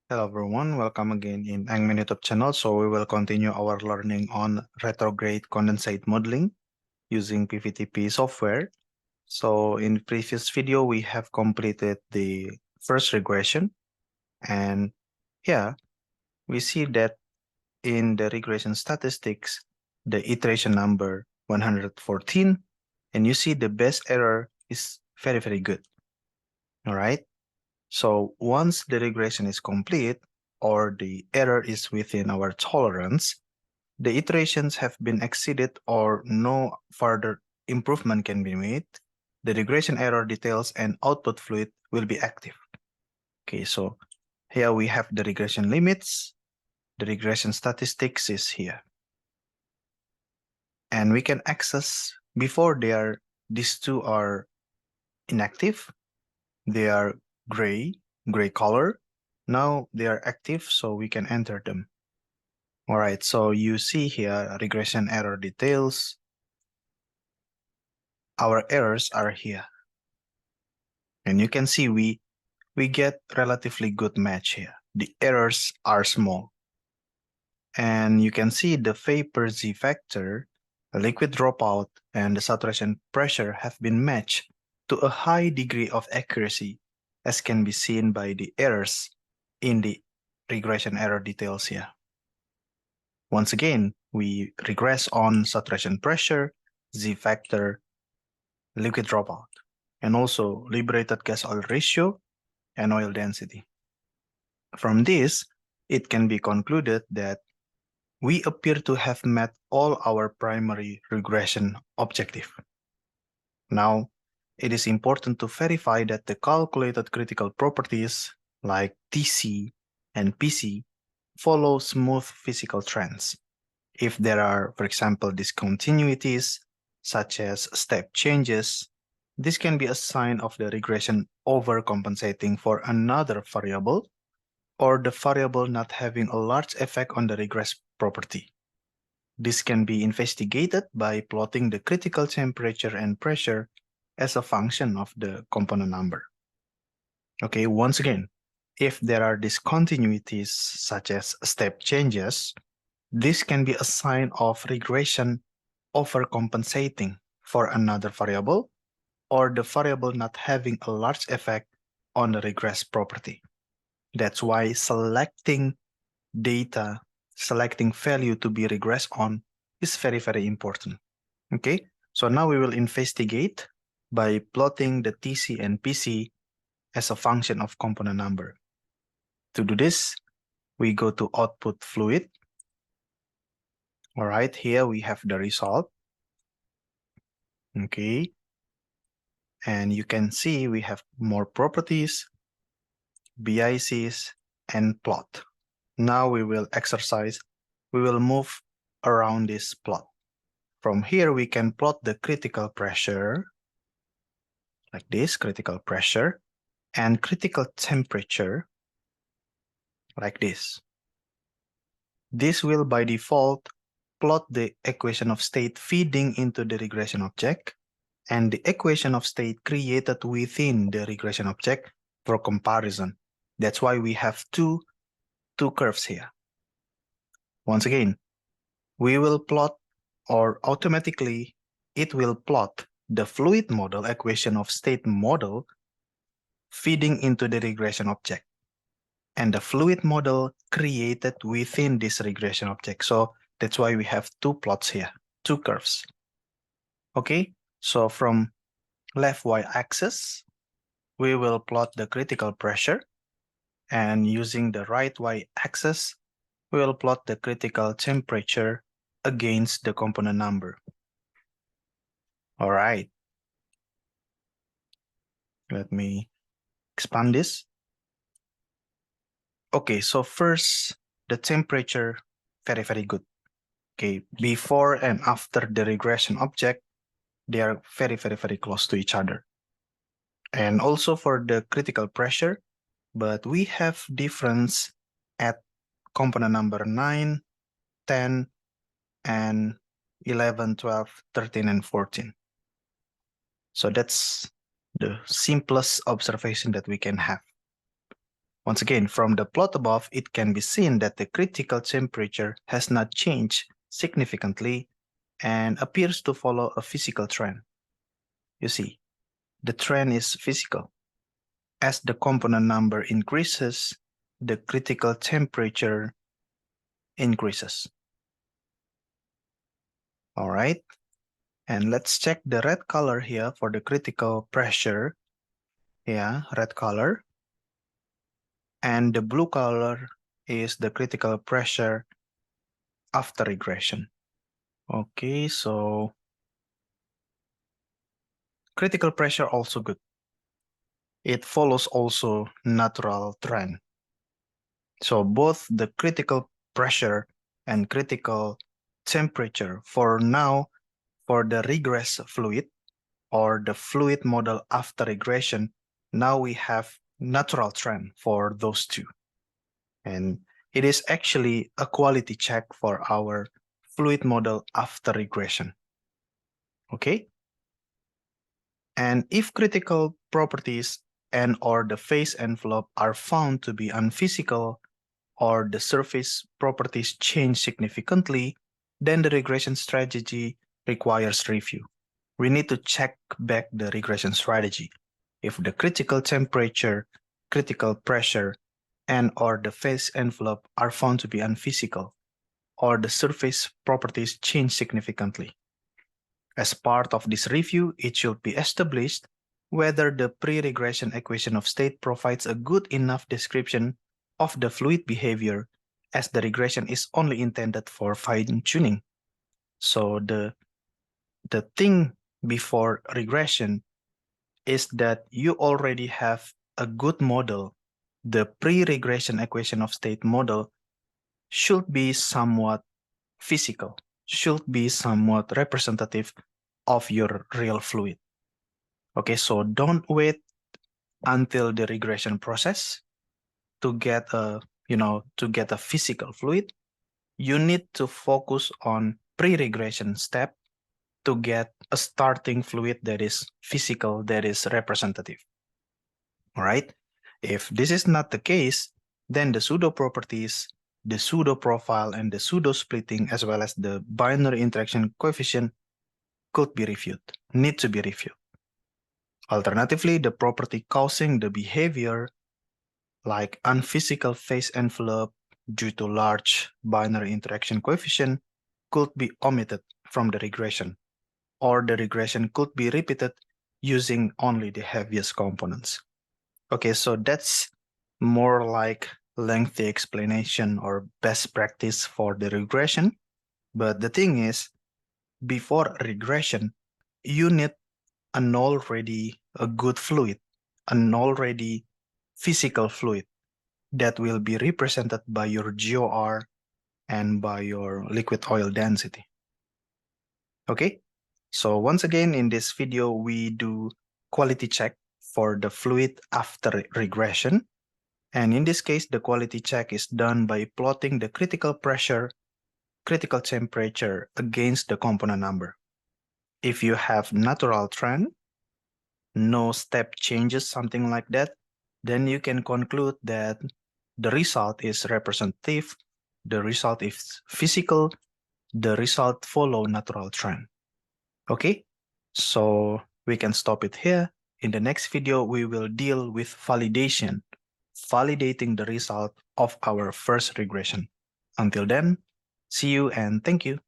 Hello everyone, welcome again in Eng-Man YouTube channel. So we will continue our learning on retrograde condensate modeling using PVTP software. So in previous video, we have completed the first regression. And yeah, we see that in the regression statistics, the iteration number 114, and you see the base error is very, very good. All right. So once the regression is complete or the error is within our tolerance, the iterations have been exceeded or no further improvement can be made, the regression error details and output fluid will be active. Okay, so here we have the regression limits. The regression statistics is here. And we can access before these two are inactive, they are gray color. Now they are active, so we can enter them. All right, so you see here regression error details. Our errors are here. And you can see we get relatively good match here. The errors are small. And you can see the vapor Z factor, the liquid dropout, and the saturation pressure have been matched to a high degree of accuracy, as can be seen by the errors in the regression error details here. Once again, we regress on saturation pressure, Z factor, liquid dropout, and also liberated gas oil ratio and oil density. From this, it can be concluded that we appear to have met all our primary regression objective. Now, it is important to verify that the calculated critical properties like TC and PC follow smooth physical trends. If there are, for example, discontinuities, such as step changes, this can be a sign of the regression overcompensating for another variable, or the variable not having a large effect on the regress property. This can be investigated by plotting the critical temperature and pressure as a function of the component number. Okay, once again, if there are discontinuities such as step changes, this can be a sign of regression overcompensating for another variable, or the variable not having a large effect on the regress property. That's why selecting data, selecting value to be regressed on is very, very important. Okay, so now we will investigate by plotting the TC and PC as a function of component number. To do this, we go to output fluid. All right, here we have the result. Okay, and you can see we have more properties, BICs, and plot. Now we will exercise, we will move around this plot. From here, we can plot the critical pressure, like this, critical pressure, and critical temperature, like this. This will, by default, plot the equation of state feeding into the regression object and the equation of state created within the regression object for comparison. That's why we have two curves here. Once again, we will plot, or automatically it will plot the fluid model equation of state model feeding into the regression object and the fluid model created within this regression object. So that's why we have two plots here, two curves. Okay, so from left y-axis, we will plot the critical pressure, and using the right y-axis, we will plot the critical temperature against the component number. All right. Let me expand this. Okay, so first, the temperature, very, very good. Okay, before and after the regression object, they are very, very, very close to each other. And also for the critical pressure, but we have difference at component number 9, 10, and 11, 12, 13, and 14. So that's the simplest observation that we can have. Once again, from the plot above, it can be seen that the critical temperature has not changed significantly and appears to follow a physical trend. You see, the trend is physical. As the component number increases, the critical temperature increases. All right, and let's check the red color here for the critical pressure. Yeah, red color. And the blue color is the critical pressure after regression. Okay, so critical pressure also good. It follows also natural trend. So both the critical pressure and critical temperature for now, for the regress fluid or the fluid model after regression, now we have natural trend for those two. And it is actually a quality check for our fluid model after regression. Okay? And if critical properties and or the phase envelope are found to be unphysical or the surface properties change significantly, then the regression strategy requires review. We need to check back the regression strategy. If the critical temperature, critical pressure, and or the phase envelope are found to be unphysical, or the surface properties change significantly. As part of this review, it should be established whether the pre-regression equation of state provides a good enough description of the fluid behavior, as the regression is only intended for fine-tuning. So the thing before regression is that you already have a good model. The pre-regression equation of state model should be somewhat physical, should be somewhat representative of your real fluid. Okay, so don't wait until the regression process to get a, to get a physical fluid. You need to focus on pre-regression step to get a starting fluid that is physical, that is representative. All right. If this is not the case, then the pseudo properties, the pseudo profile, and the pseudo splitting, as well as the binary interaction coefficient, could be reviewed, need to be reviewed. Alternatively, the property causing the behavior, like unphysical phase envelope due to large binary interaction coefficient, could be omitted from the regression, or the regression could be repeated using only the heaviest components. Okay, so that's more like lengthy explanation or best practice for the regression. But the thing is, before regression, you need an already a good fluid, an already physical fluid that will be represented by your GOR and by your liquid oil density. Okay, so once again in this video, we do quality check for the fluid after regression. And in this case, the quality check is done by plotting the critical pressure, critical temperature against the component number. If you have natural trend, no step changes, something like that, then you can conclude that the result is representative, the result is physical, the result follow natural trend. Okay, so we can stop it here. In the next video, we will deal with validation, validating the result of our first regression. Until then, see you and thank you.